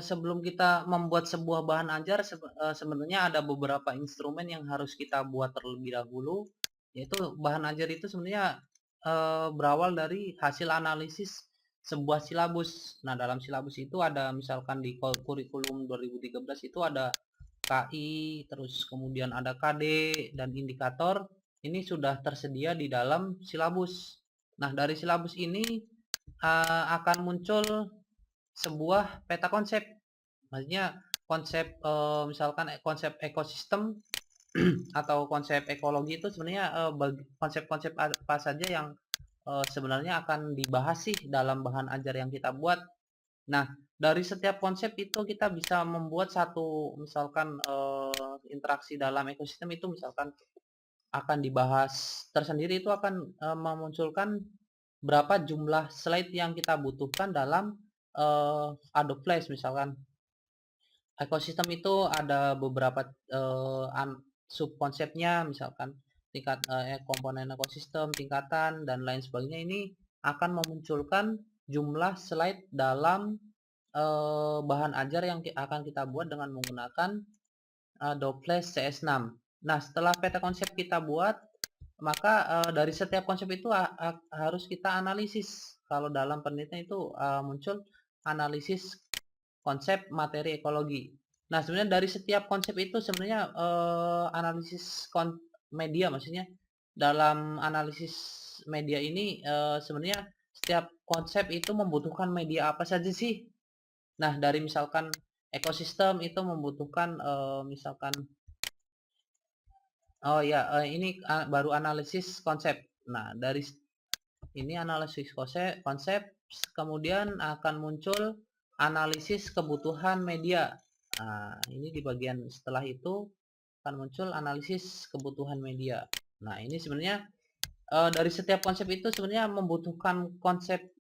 Sebelum kita membuat sebuah bahan ajar sebenarnya ada beberapa instrumen yang harus kita buat terlebih dahulu, yaitu bahan ajar itu sebenarnya, berawal dari hasil analisis sebuah silabus. Nah, dalam silabus itu ada misalkan di kurikulum 2013 itu ada KI, terus kemudian ada KD dan indikator, ini sudah tersedia di dalam silabus. Nah, dari silabus ini, akan muncul sebuah peta konsep. Maksudnya konsep misalkan konsep ekosistem atau konsep ekologi itu sebenarnya konsep-konsep apa saja yang sebenarnya akan dibahas sih dalam bahan ajar yang kita buat. Nah, dari setiap konsep itu kita bisa membuat satu misalkan interaksi dalam ekosistem itu misalkan akan dibahas tersendiri, itu akan memunculkan berapa jumlah slide yang kita butuhkan dalam Adobe Flash misalkan. Ekosistem itu ada beberapa sub konsepnya misalkan tingkat komponen ekosistem, tingkatan dan lain sebagainya. Ini akan memunculkan jumlah slide dalam bahan ajar yang akan kita buat dengan menggunakan Adobe Flash CS6. Nah, setelah peta konsep kita buat, maka dari setiap konsep itu harus kita analisis. Kalau dalam penelitian itu muncul analisis konsep materi ekologi. Nah, sebenarnya dari setiap konsep itu sebenarnya analisis media, maksudnya dalam analisis media ini sebenarnya setiap konsep itu membutuhkan media apa saja sih? Nah, dari misalkan ekosistem itu membutuhkan misalkan, oh ya, ini baru analisis konsep. Nah, dari ini analisis konsep, kemudian akan muncul analisis kebutuhan media. Nah, ini di bagian setelah itu akan muncul analisis kebutuhan media. Nah, ini sebenarnya dari setiap konsep itu sebenarnya membutuhkan konsep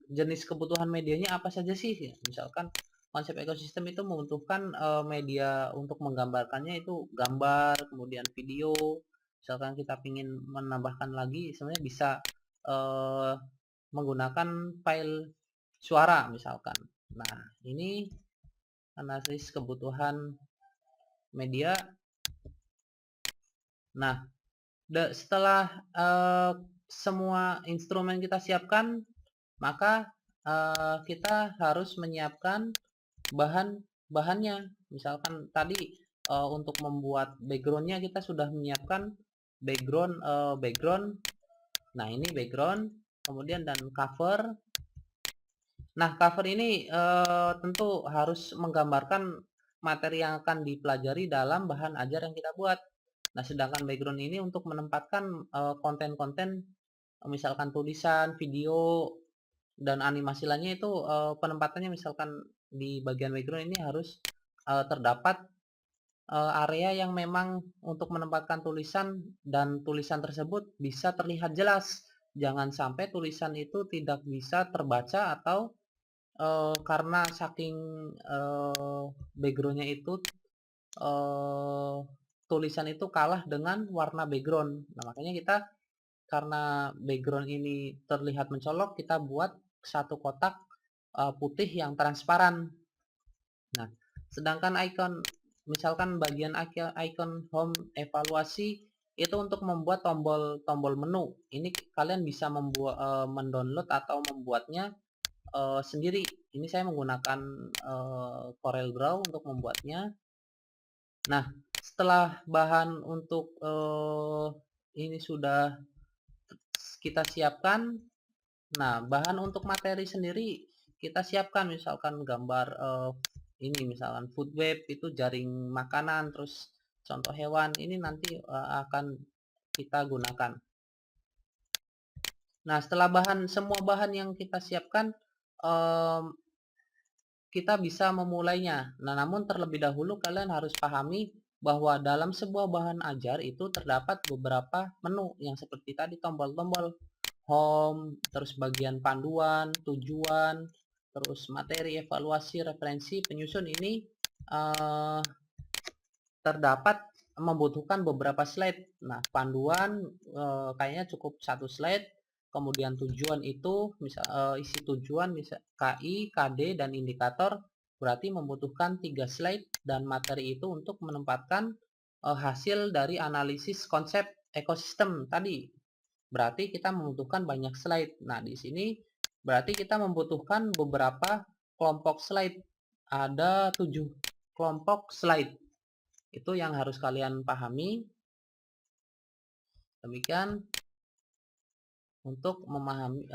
jenis kebutuhan medianya apa saja sih? Misalkan konsep ekosistem itu membutuhkan media untuk menggambarkannya itu gambar, kemudian video. Misalkan kita ingin menambahkan lagi, sebenarnya bisa eh, menggunakan file suara misalkan. Nah, ini analisis kebutuhan media. Nah, setelah semua instrumen kita siapkan, maka kita harus menyiapkan bahan-bahannya. Misalkan tadi untuk membuat backgroundnya kita sudah menyiapkan background. Nah, ini background, kemudian dan cover. Nah, cover ini tentu harus menggambarkan materi yang akan dipelajari dalam bahan ajar yang kita buat. Nah, sedangkan background ini untuk menempatkan konten-konten misalkan tulisan, video, dan animasi lainnya itu penempatannya misalkan di bagian background ini harus terdapat area yang memang untuk menempatkan tulisan dan tulisan tersebut bisa terlihat jelas. Jangan sampai tulisan itu tidak bisa terbaca atau karena saking backgroundnya itu eh, tulisan itu kalah dengan warna background. Nah, makanya kita karena background ini terlihat mencolok, kita buat satu kotak putih yang transparan. Nah, sedangkan icon misalkan bagian icon home evaluasi itu untuk membuat tombol menu. Ini kalian bisa membuat mendownload atau membuatnya sendiri. Ini saya menggunakan Corel Draw untuk membuatnya. Nah, setelah bahan untuk ini sudah kita siapkan, nah bahan untuk materi sendiri kita siapkan misalkan gambar ini misalkan food web itu jaring makanan, terus contoh hewan ini nanti akan kita gunakan. Nah, setelah semua bahan yang kita siapkan, kita bisa memulainya. Nah, namun terlebih dahulu kalian harus pahami bahwa dalam sebuah bahan ajar itu terdapat beberapa menu yang seperti tadi tombol-tombol home, terus bagian panduan, tujuan, terus materi, evaluasi, referensi, penyusun ini eh, terdapat membutuhkan beberapa slide. Nah, panduan kayaknya cukup satu slide. kemudian tujuan itu isi tujuan misal KI, KD, dan indikator, berarti membutuhkan 3 slide, dan materi itu untuk menempatkan hasil dari analisis konsep ekosistem tadi. Berarti kita membutuhkan banyak slide. Nah, di sini berarti kita membutuhkan beberapa kelompok slide. Ada 7 kelompok slide. Itu yang harus kalian pahami. Demikian untuk memahami